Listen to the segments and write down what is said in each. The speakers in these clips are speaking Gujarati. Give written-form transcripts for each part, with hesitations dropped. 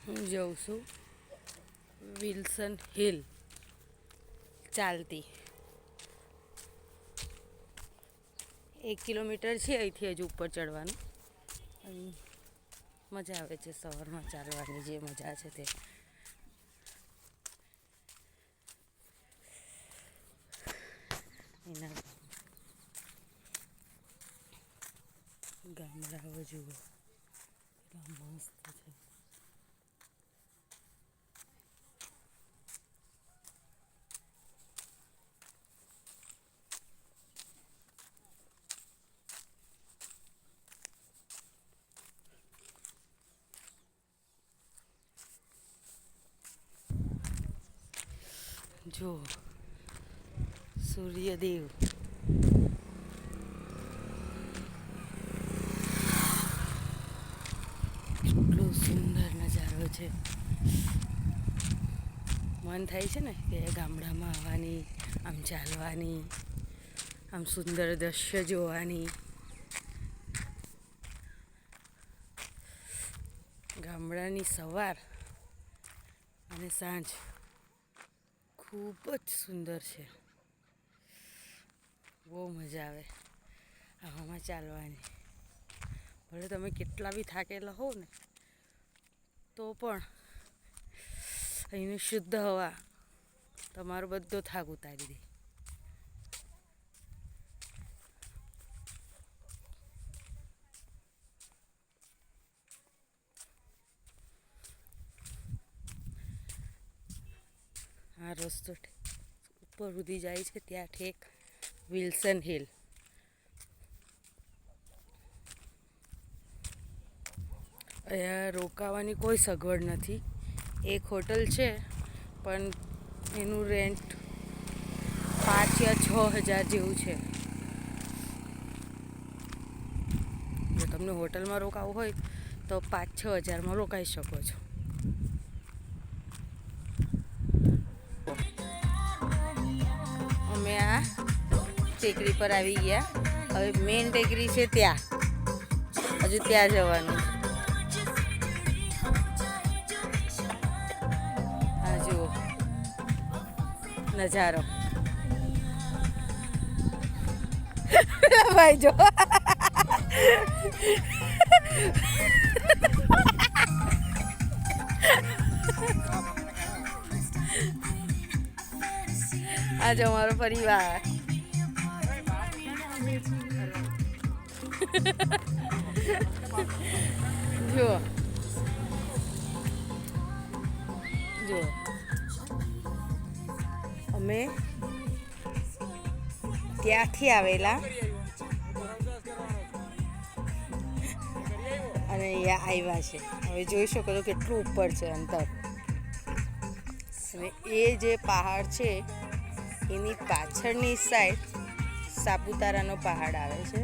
હું જઉં છું વિલ્સન હિલ ચાલતી 1 કિલોમીટર છે અહીંથી હજુ ઉપર ચડવાનું. મજા આવે છે સવારમાં ચાલવાની, જે મજા છે તે. એના ગામડાઓ જુઓ, મસ્ત છે. જો સૂર્યદેવ કેટલો સુંદર નજારો છે. મન થાય છે ને કે ગામડામાં આવવાની, આમ ચાલવાની, આમ સુંદર દ્રશ્ય જોવાની. ગામડાની સવાર અને સાંજ ખૂબ જ સુંદર છે. બહુ મજા આવે આવામાં ચાલવાની. ભલે તમે કેટલા બી થાકેલા હોવ ને તો પણ અહીંની શુદ્ધ હવા તમારો બધો થાક ઉતારી દે. આ રસ્તો ઉપર સુધી જાય છે ત્યાં ઠેક વિલ્સન હિલ. અહીંયા રોકાવાની કોઈ સગવડ નથી. એક હોટલ છે પણ એનું રેન્ટ 5 યા 6 હજાર જેવું છે. જો તમને હોટલમાં રોકાવું હોય તો 5-6 હજારમાં રોકાઈ શકો છો. અમે આ ટેકરી પર આવી ગયા. હવે મેઇન ટેકરી છે ત્યાં, હજુ ત્યાં જવાનું. આ જુઓ નજારો. ભાઈ જો આજે અમારો પરિવાર. જુઓ જુઓ અમે ત્યાંથી આવેલા અને અહીંયા આવ્યા છે. હવે જોઈ શકો છો કેટલું ઉપર છે અંતર. અને એ જે પહાડ છે એની પાછળની સાઈડ સાપુતારાનો પહાડ આવે છે.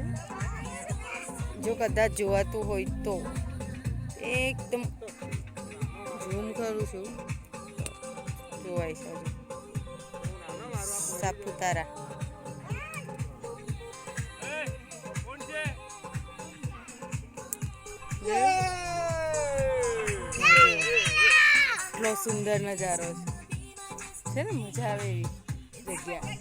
જો કદાચ જોવાતું હોય તો એકદમ ઝૂમ કરું છું, જોવાય છે સાપુતારા. એટલો સુંદર નજારો છે ને, મજા આવે એવી જગ્યા.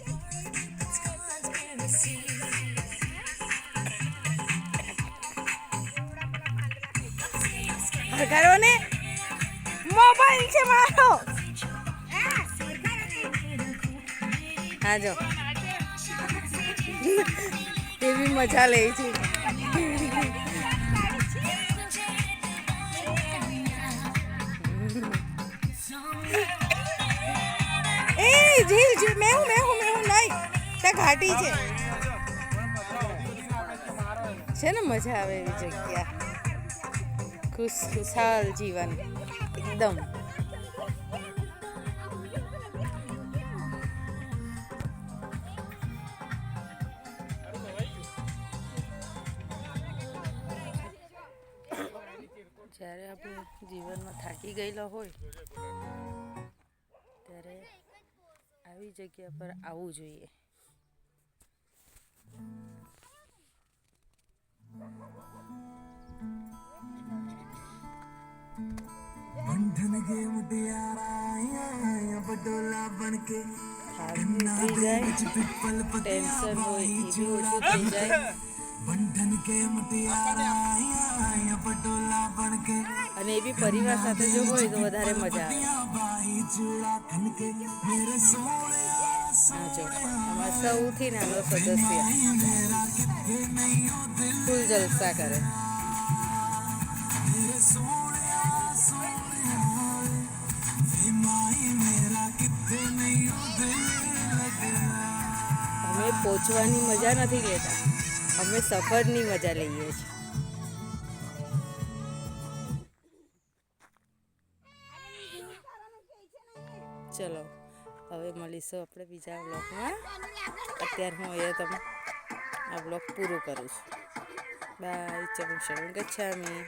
કરો ને, મોબાઈલ છે મારો. હા જો એવી મજા લે છે. એ ઝીલ ઝીલ મેં હું નહીં, ત્યાં ઘાટી છે ને, મજા આવે એવી જગ્યા. ખુશાલ જીવન એકદમ. જ્યારે આપણે જીવનમાં થાકી ગયેલા હોય ત્યારે આવી જગ્યા પર આવવું જોઈએ. बंधन થાક ઉતરી જાય, ટેન્શન હોય એ બી ઓછું થઈ જાય. અને એ બી પરિવાર સાથે જો હોય તો વધારે મજા આવે. જો આમાં સૌથી નાનો સદસ્ય ફૂલ જલસા કરે. અમે પહોંચવાની મજા નથી લેતા, અમે સફરની મજા લઈએ છીએ. ચલો હવે મળીશું આપણે બીજા બ્લોગમાં. અત્યારે હું અહીંયા તમે આ બ્લોગ પૂરો કરું છું. બાય. ચલો શરણ ગચ્છામી.